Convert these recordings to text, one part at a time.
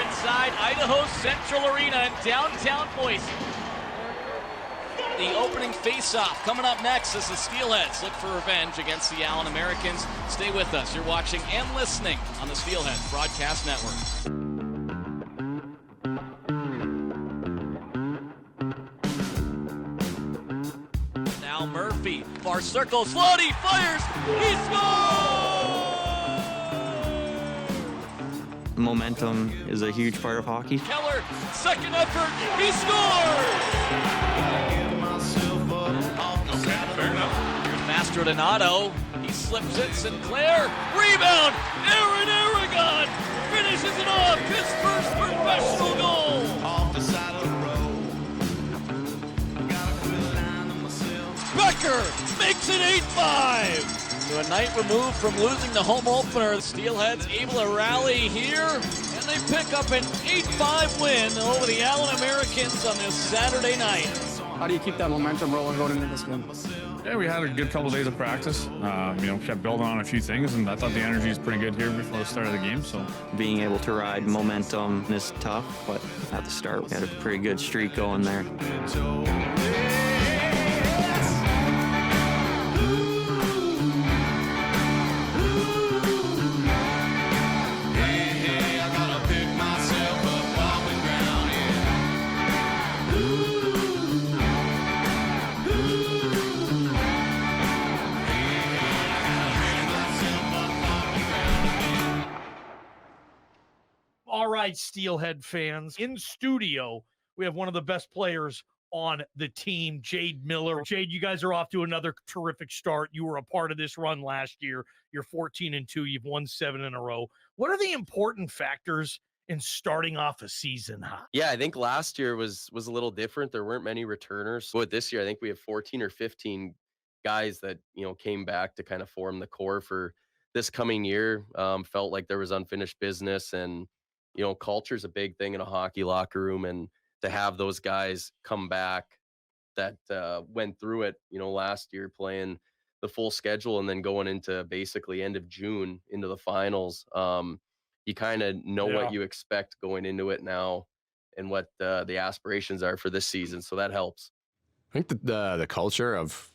inside Idaho Central Arena in downtown Boise. The opening face-off coming up next as the Steelheads look for revenge against the Allen Americans. Stay with us. You're watching and listening on the Steelheads Broadcast Network. Now Murphy, far circle, Slotty fires, he scores! Momentum is a huge part of hockey. Keller, second effort, he scores! Fair enough. Here's Mastrodonato. He slips it. Sinclair. Rebound. Aaron Aragon finishes it off. His first professional goal. Off the side of the road. Becker makes it 8-5. To a night removed from losing the home opener, the Steelheads able to rally here, and they pick up an 8-5 win over the Allen Americans on this Saturday night. How do you keep that momentum rolling going into this game? Yeah, we had a good couple days of practice. Kept building on a few things, and I thought the energy is pretty good here before the start of the game. So being able to ride momentum is tough, but at the start we had a pretty good streak going there. All right, Steelhead fans, in studio, we have one of the best players on the team, Jade Miller. Jade, you guys are off to another terrific start. You were a part of this run last year. You're 14-2. You've won 7 in a row. What are the important factors in starting off a season hot? Yeah, I think last year was a little different. There weren't many returners. But this year, I think we have 14 or 15 guys that, came back to kind of form the core for this coming year. Felt like there was unfinished business, and culture is a big thing in a hockey locker room, and to have those guys come back that went through it, last year playing the full schedule and then going into basically end of June into the finals. You kind of know what you expect going into it now and what the aspirations are for this season. So that helps. I think the culture of,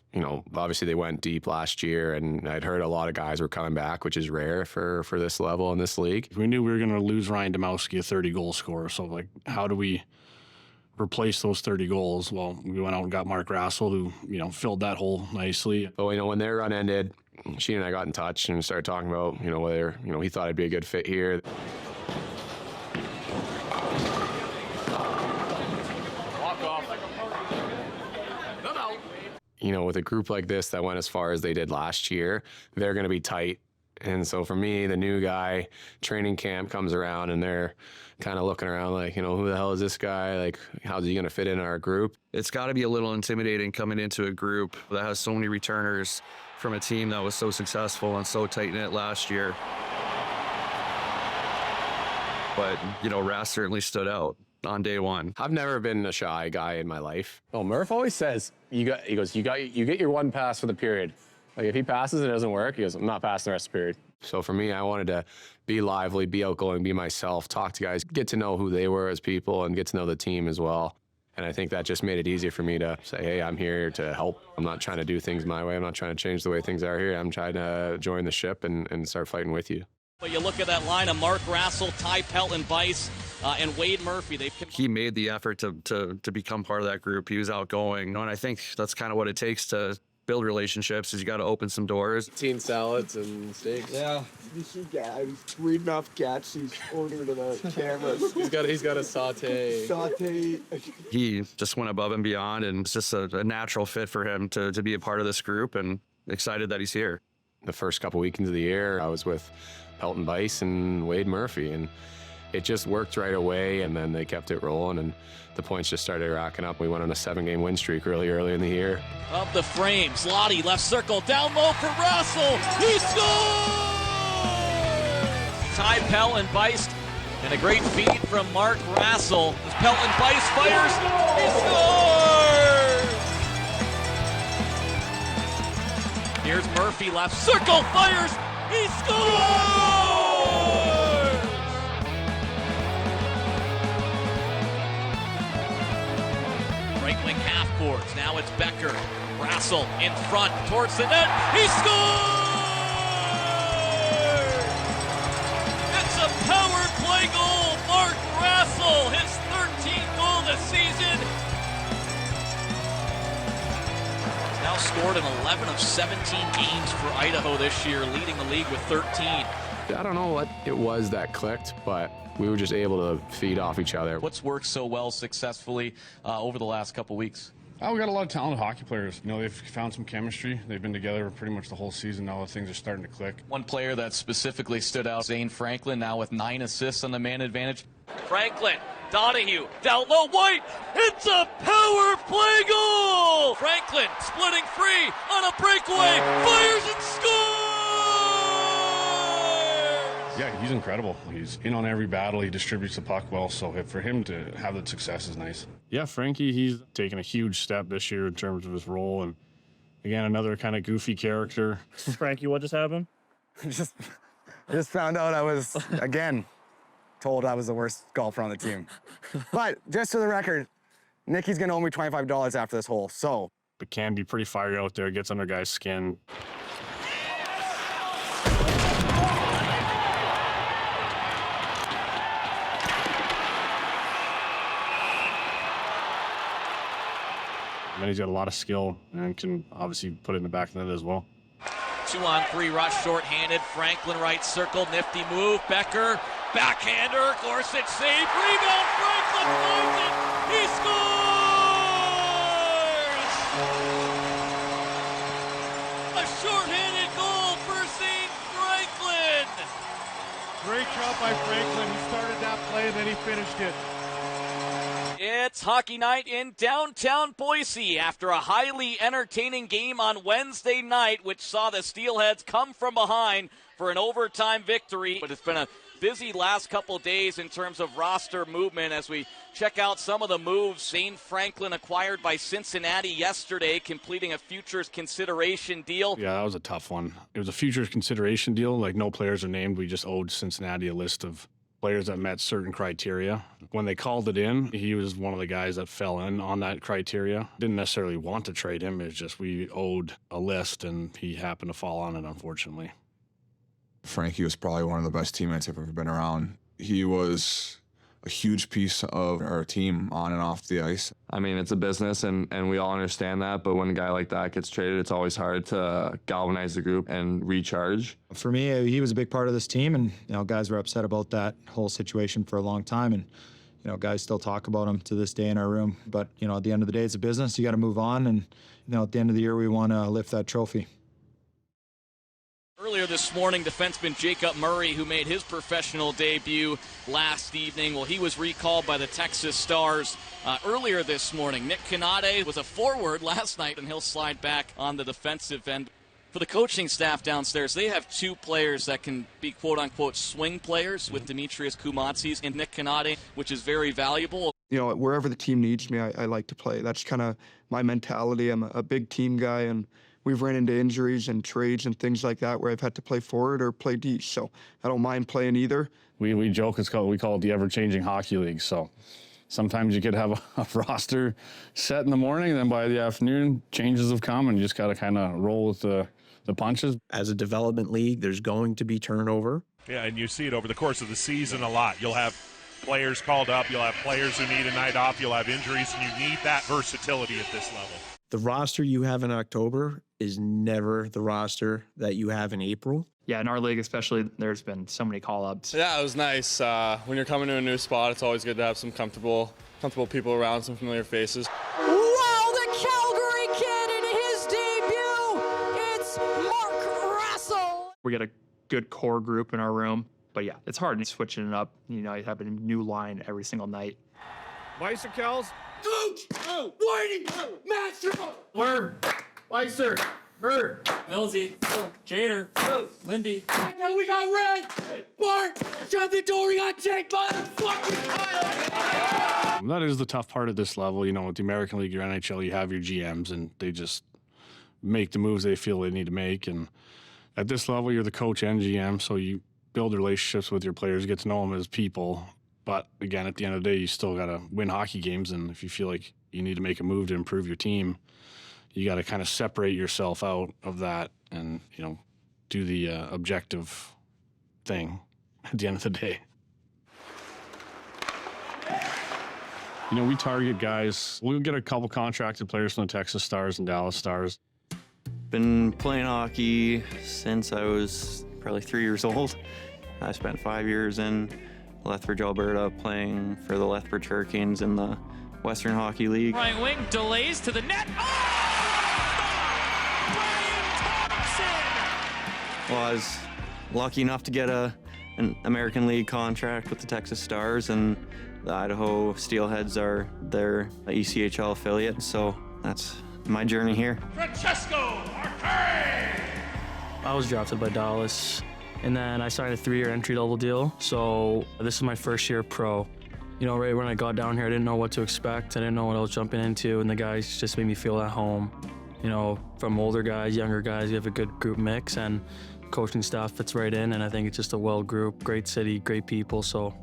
obviously they went deep last year, and I'd heard a lot of guys were coming back, which is rare for this level in this league. we knew we were going to lose Ryan Domowski, a 30-goal scorer. So, how do we replace those 30 goals? Well, we went out and got Mark Rassell, who, filled that hole nicely. But, when their run ended, Sheen and I got in touch and started talking about, whether, he thought I'd be a good fit here. With a group like this that went as far as they did last year, they're going to be tight. And so for me, the new guy, training camp comes around and they're kind of looking around like, who the hell is this guy? Like, how's he going to fit in our group? It's got to be a little intimidating coming into a group that has so many returners from a team that was so successful and so tight-knit last year. But, Rass certainly stood out on day one. I've never been a shy guy in my life. Well, Murph always says, you get your one pass for the period. Like, if he passes and it doesn't work, he goes, I'm not passing the rest of the period. So for me, I wanted to be lively, be outgoing, be myself, talk to guys, get to know who they were as people, and get to know the team as well. And I think that just made it easier for me to say, hey, I'm here to help. I'm not trying to do things my way. I'm not trying to change the way things are here. I'm trying to join the ship and start fighting with you. But you look at that line of Mark Rassell, Ty Pelton, Bice, and Wade Murphy. He made the effort to become part of that group. He was outgoing. And I think that's kind of what it takes to build relationships, is you got to open some doors. Teen salads and steaks. Yeah. You see guys reading off cats. He's ordering to the cameras. He's got a saute. He just went above and beyond, and it's just a natural fit for him to be a part of this group, and excited that he's here. The first couple weekends of the year, I was with Pelton Bice and Wade Murphy, and it just worked right away, and then they kept it rolling, and the points just started racking up. We went on a 7-game win streak really early in the year. Up the frame, Slotty, left circle, down low for Rassell. He scores! Ty Pelton, Bice, and a great feed from Mark Rassell. As Pelton, Bice fires, he scores! Here's Murphy, left circle, fires, he scores! wing half boards. Now it's Becker. Rassell in front towards the net. He scores! It's a power play goal. Mark Rassell, his 13th goal this season. He's now scored in 11 of 17 games for Idaho this year, leading the league with 13. I don't know what it was that clicked, but we were just able to feed off each other. What's worked so well successfully over the last couple weeks? We got a lot of talented hockey players. You know, they've found some chemistry. They've been together pretty much the whole season. Now things are starting to click. One player that specifically stood out, Zane Franklin, now with 9 assists on the man advantage. Franklin, Donahue, down low, White. It's a power play goal! Franklin splitting free on a breakaway, fires and scores! Yeah, he's incredible. He's in on every battle. He distributes the puck well. So for him to have that success is nice. Yeah, Frankie, he's taken a huge step this year in terms of his role. And again, another kind of goofy character. Frankie, what just happened? I just found out I was, again, told I was the worst golfer on the team. But just for the record, Nicky's going to owe me $25 after this hole, so. But can be pretty fiery out there, gets under guys' skin. And then he's got a lot of skill and can obviously put it in the back of the net as well. 2-on-3 rush, short-handed. Franklin right circle, nifty move. Becker, backhander, Gorsuch save, rebound. Franklin finds it. He scores! A short-handed goal for St. Franklin. Great job by Franklin. He started that play and then he finished it. It's hockey night in downtown Boise after a highly entertaining game on Wednesday night, which saw the Steelheads come from behind for an overtime victory. But it's been a busy last couple days in terms of roster movement as we check out some of the moves. Zane Franklin acquired by Cincinnati yesterday, completing a futures consideration deal. Yeah, that was a tough one. It was a futures consideration deal. Like, no players are named. We just owed Cincinnati a list of players that met certain criteria. When they called it in, he was one of the guys that fell in on that criteria. Didn't necessarily want to trade him. It's just we owed a list, and he happened to fall on it, unfortunately. Frankie was probably one of the best teammates I've ever been around. He was a huge piece of our team on and off the ice. I mean, it's a business, and we all understand that, but when a guy like that gets traded, it's always hard to galvanize the group and recharge. For me, he was a big part of this team, and guys were upset about that whole situation for a long time, and guys still talk about him to this day in our room. But at the end of the day, it's a business. You got to move on, and at the end of the year, we want to lift that trophy. Earlier this morning, defenseman Jacob Murray, who made his professional debut last evening, well, he was recalled by the Texas Stars earlier this morning. Nick Canade was a forward last night, and he'll slide back on the defensive end. For the coaching staff downstairs, they have 2 players that can be quote-unquote swing players with Demetrius Koumatsis and Nick Canade, which is very valuable. Wherever the team needs me, I like to play. That's kind of my mentality. I'm a big team guy, and we've ran into injuries and trades and things like that where I've had to play forward or play D, so I don't mind playing either. We joke, we call it the ever-changing hockey league. So sometimes you could have a roster set in the morning, and then by the afternoon, changes have come, and you just got to kind of roll with the punches. As a development league, there's going to be turnover. Yeah, and you see it over the course of the season a lot. You'll have players called up, you'll have players who need a night off, you'll have injuries, and you need that versatility at this level. The roster you have in October is never the roster that you have in April. Yeah, in our league especially, there's been so many call-ups. Yeah, it was nice. When you're coming to a new spot, it's always good to have some comfortable people around, some familiar faces. Wow, the Calgary kid in his debut! It's Mark Rassell! We got a good core group in our room, but yeah, it's hard switching it up. You have a new line every single night. Bicycles. Whiting! Master! Word! Weiser! Bird! Millsy! Jader! Lindy! And we got Red! Bart! Shut the door! We got Jake by the fucking pilot! That is the tough part of this level. With the American League, your NHL, you have your GMs, and they just make the moves they feel they need to make. And at this level, you're the coach and GM, so you build relationships with your players, get to know them as people. But again, at the end of the day, you still got to win hockey games. And if you feel like you need to make a move to improve your team, you got to kind of separate yourself out of that and, do the objective thing at the end of the day. We target guys. We'll get a couple contracted players from the Texas Stars and Dallas Stars. Been playing hockey since I was probably 3 years old. I spent 5 years in Lethbridge, Alberta, playing for the Lethbridge Hurricanes in the Western Hockey League. Right wing delays to the net. Well, I was lucky enough to get an American League contract with the Texas Stars, and the Idaho Steelheads are their ECHL affiliate, so that's my journey here. Francesco Arcuri! I was drafted by Dallas, and then I signed a 3-year entry-level deal, so this is my first year pro. Right when I got down here, I didn't know what to expect. I didn't know what I was jumping into, and the guys just made me feel at home. From older guys, younger guys, you have a good group mix, and coaching staff fits right in, and I think it's just a well group, great city, great people, so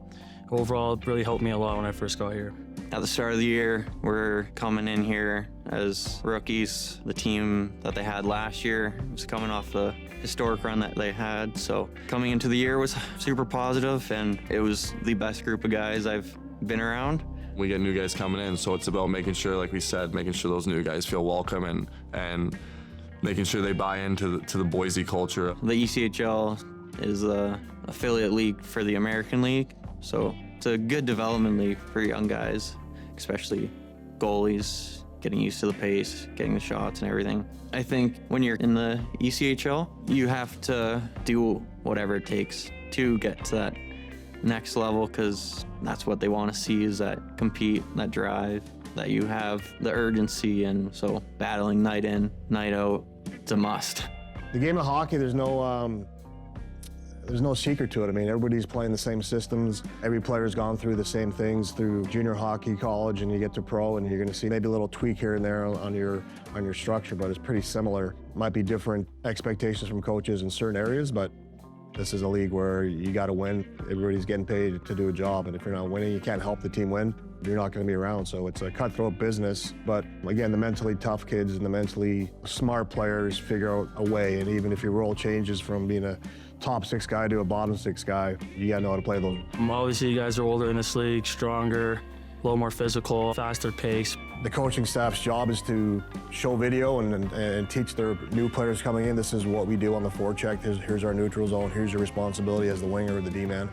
overall it really helped me a lot when I first got here. At the start of the year, we're coming in here as rookies. The team that they had last year was coming off the historic run that they had, so coming into the year was super positive, and it was the best group of guys I've been around. We get new guys coming in, so it's about making sure, like we said, making sure those new guys feel welcome and making sure they buy into the Boise culture. The ECHL is the affiliate league for the American League, so it's a good development league for young guys, especially goalies, getting used to the pace, getting the shots and everything. I think when you're in the ECHL, you have to do whatever it takes to get to that next level, because that's what they want to see, is that compete, that drive, that you have the urgency, and so battling night in, night out, it's a must. The game of hockey, there's no secret to it. I mean, everybody's playing the same systems. Every player's gone through the same things through junior hockey, college, and you get to pro, and you're going to see maybe a little tweak here and there on your structure, but it's pretty similar. Might be different expectations from coaches in certain areas, but this is a league where you got to win. Everybody's getting paid to do a job, and if you're not winning, you can't help the team win. You're not going to be around, so it's a cutthroat business. But again, the mentally tough kids and the mentally smart players figure out a way, and even if your role changes from being a top 6 guy to a bottom 6 guy, you got to know how to play those. Obviously, you guys are older in this league, stronger, a little more physical, faster pace. The coaching staff's job is to show video and teach their new players coming in, this is what we do on the forecheck, here's our neutral zone, here's your responsibility as the winger or the D-man.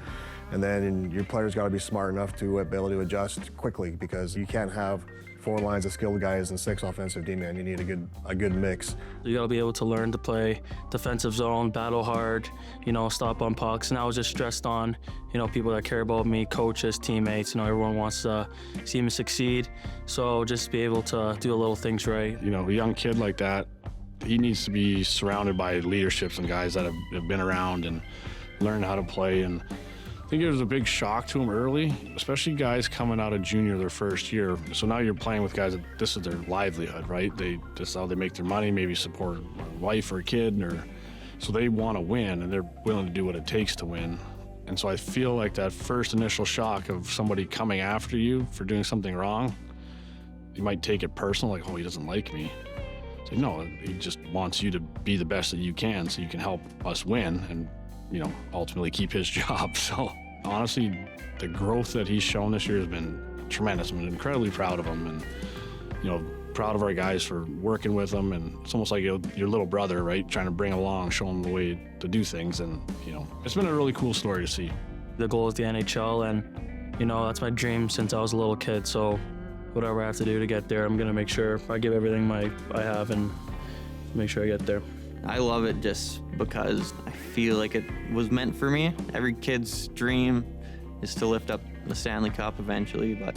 And then your players got to be smart enough to be able to adjust quickly, because you can't have 4 lines of skilled guys and 6 offensive D-men. You need a good mix. You got to be able to learn to play defensive zone, battle hard, stop on pucks. And I was just stressed on, people that care about me, coaches, teammates. Everyone wants to see me succeed. So just be able to do the little things right. A young kid like that, he needs to be surrounded by leaderships and guys that have been around and learned how to play. And I think it was a big shock to them early, especially guys coming out of junior their first year. So now you're playing with guys that this is their livelihood, right? This is how they make their money, maybe support a wife or a kid, so they want to win, and they're willing to do what it takes to win. And so I feel like that first initial shock of somebody coming after you for doing something wrong, you might take it personal, like, oh, he doesn't like me. It's like, no, he just wants you to be the best that you can so you can help us win and ultimately keep his job. So honestly, the growth that he's shown this year has been tremendous. I'm incredibly proud of him, and proud of our guys for working with him. And it's almost like your little brother, right? Trying to bring him along, show him the way to do things. And it's been a really cool story to see. The goal is the NHL, and that's my dream since I was a little kid. So whatever I have to do to get there, I'm gonna make sure I give everything I have and make sure I get there. I love it just because I feel like it was meant for me. Every kid's dream is to lift up the Stanley Cup eventually, but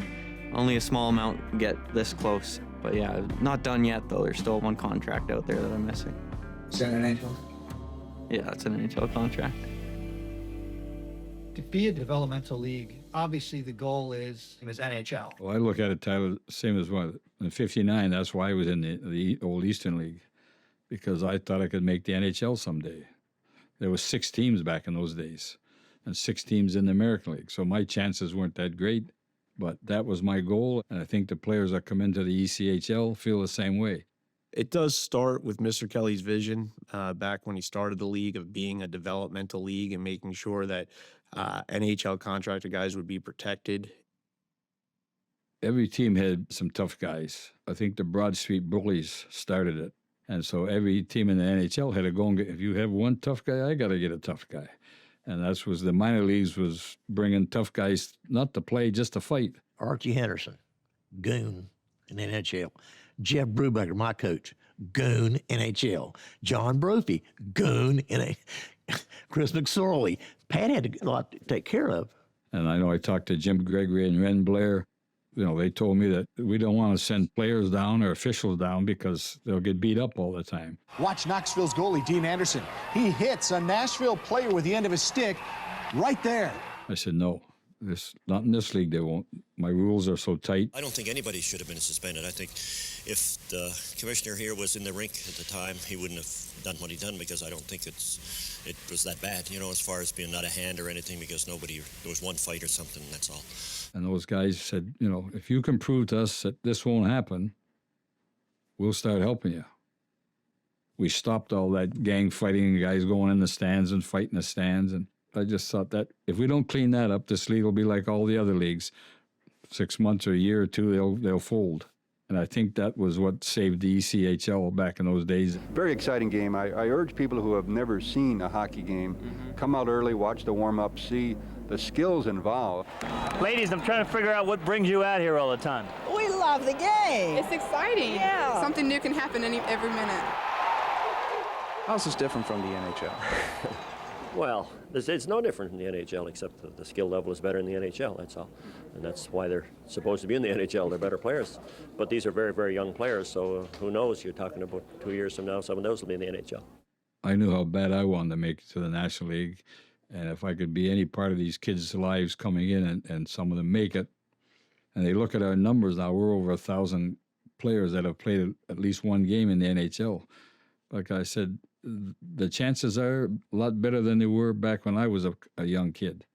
only a small amount get this close. But yeah, not done yet though. There's still one contract out there that I'm missing. Is that an NHL? Yeah, it's an NHL contract. To be a developmental league, obviously the goal is NHL. Well, I look at it, Tyler, same as what? In 59, that's why I was in the old Eastern League, because I thought I could make the NHL someday. There was 6 teams back in those days, and 6 teams in the American League. So my chances weren't that great. But that was my goal, and I think the players that come into the ECHL feel the same way. It does start with Mr. Kelly's vision back when he started the league of being a developmental league and making sure that NHL contracted guys would be protected. Every team had some tough guys. I think the Broad Street Bullies started it. And so every team in the NHL had to go and get, if you have one tough guy, I got to get a tough guy. And that's was the minor leagues was bringing tough guys, not to play, just to fight. Archie Henderson, goon in the NHL. Jeff Brubaker, my coach, goon NHL. John Brophy, goon in Chris McSorley. Pat had a lot to take care of. And I know I talked to Jim Gregory and Ren Blair. You know, they told me that we don't want to send players down or officials down because they'll get beat up all the time. Watch Knoxville's goalie, Dean Anderson. He hits a Nashville player with the end of his stick right there. I said, no, not in this league they won't. My rules are so tight. I don't think anybody should have been suspended. I think if the commissioner here was in the rink at the time, he wouldn't have done what he done, because I don't think it was that bad, you know, as far as being not a hand or anything, because there was one fight or something, that's all. And those guys said, you know, if you can prove to us that this won't happen, we'll start helping you. We stopped all that gang fighting, guys going in the stands and fighting the stands. And I just thought that if we don't clean that up, this league will be like all the other leagues. 6 months or a year or two, they'll fold. And I think that was what saved the ECHL back in those days. Very exciting game. I urge people who have never seen a hockey game, come out early, watch the warm-up, see the skills involved. Ladies, I'm trying to figure out what brings you out here all the time. We love the game. It's exciting. Yeah. Something new can happen every minute. How's this different from the NHL? Well, it's no different in the NHL, except that the skill level is better in the NHL, that's all. And that's why they're supposed to be in the NHL. They're better players. But these are very, very young players, so who knows? You're talking about 2 years from now, some of those will be in the NHL. I knew how bad I wanted to make it to the National League. And if I could be any part of these kids' lives coming in and some of them make it, and they look at our numbers now, we're over 1,000 players that have played at least one game in the NHL. Like I said, the chances are a lot better than they were back when I was a young kid.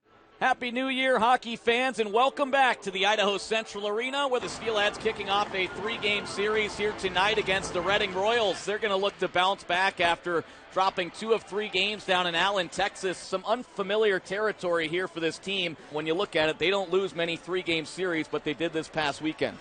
Happy New Year, hockey fans, and welcome back to the Idaho Central Arena, where the Steelheads kicking off a 3-game series here tonight against the Reading Royals. They're going to look to bounce back after dropping 2 of 3 games down in Allen, Texas. Some unfamiliar territory here for this team. When you look at it, they don't lose many 3-game series, but they did this past weekend.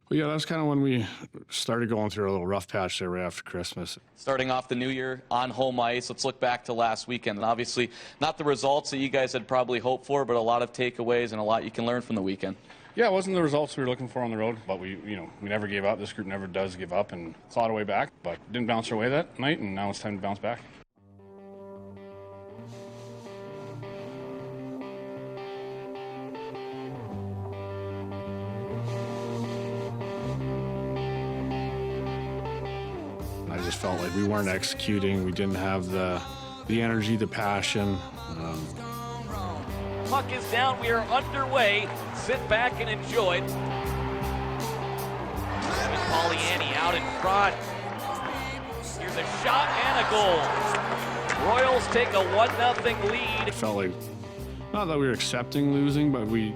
Well, yeah, that's kind of when we started going through a little rough patch there right after Christmas. Starting off the new year on home ice, let's look back to last weekend. And obviously, not the results that you guys had probably hoped for, but a lot of takeaways and a lot you can learn from the weekend. Yeah, it wasn't the results we were looking for on the road, but we never gave up. This group never does give up, and clawed our way back, but didn't bounce our way that night, and now it's time to bounce back. I just felt like we weren't executing. We didn't have the energy, the passion. Puck is down. We are underway. Sit back and enjoy. Poliani out in front. Here's a shot and a goal. Royals take a 1-0 lead. It felt like, not that we were accepting losing, but we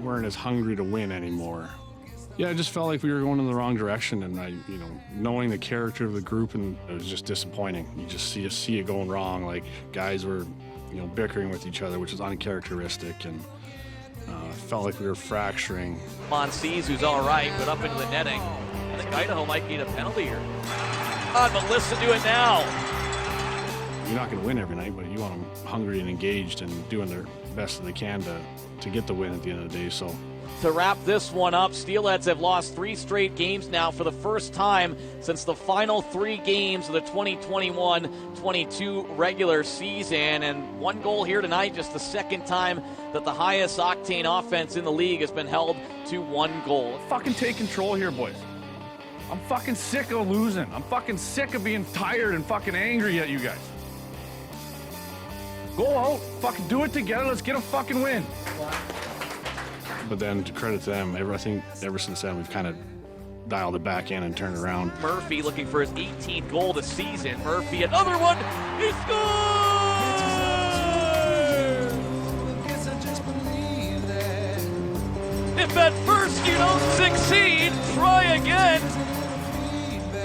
weren't as hungry to win anymore. Yeah, I just felt like we were going in the wrong direction, and knowing the character of the group, and it was just disappointing. You just see it going wrong. Like guys were, bickering with each other, which is uncharacteristic, and felt like we were fracturing. Monsees, who's all right, but up into the netting. I think Idaho might get a penalty here. But listen to it now. You're not going to win every night, but you want them hungry and engaged and doing their best that they can to get the win at the end of the day. So. To wrap this one up, Steelheads have lost 3 straight games now for the first time since the final 3 games of the 2021-22 regular season. And 1 goal here tonight, just the second time that the highest octane offense in the league has been held to 1 goal. Fucking take control here, boys. I'm fucking sick of losing. I'm fucking sick of being tired and fucking angry at you guys. Go out, fucking do it together. Let's get a fucking win. But then to credit to them, I think ever since then we've kind of dialed it back in and turned it around. Murphy looking for his 18th goal this season. Murphy, another one. He scores! If at first you don't succeed, try again.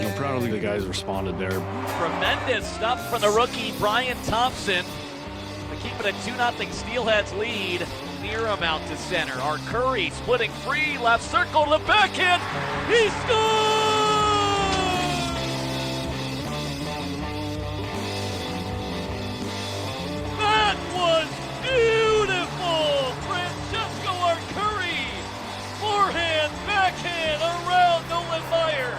You know, proud of the guys responded there. Tremendous stuff from the rookie, Brian Thompson. To keep it a 2-0 Steelheads lead. Near him out to center. Arcuri splitting free, left circle to the backhand. He scores! That was beautiful! Francesco Arcuri. Forehand, backhand, around Nolan Meyer.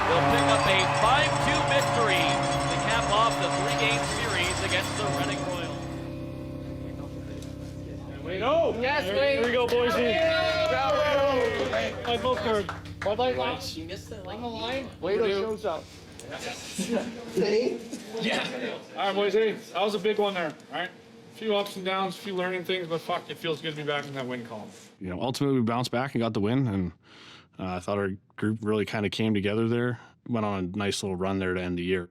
They'll pick up a 5-2 victory to cap off the 3-game series against the Reading Royals. No! Yes, wait! Here we go, Boise. Both card. Red light last. You missed it. On the line. Wait till it shows up. Yeah. All right, Boise. That was a big one there. All right. A few ups and downs, a few learning things, but fuck, it feels good to be back in that win column. You know, ultimately we bounced back and got the win, and I thought our group really kind of came together there. Went on a nice little run there to end the year.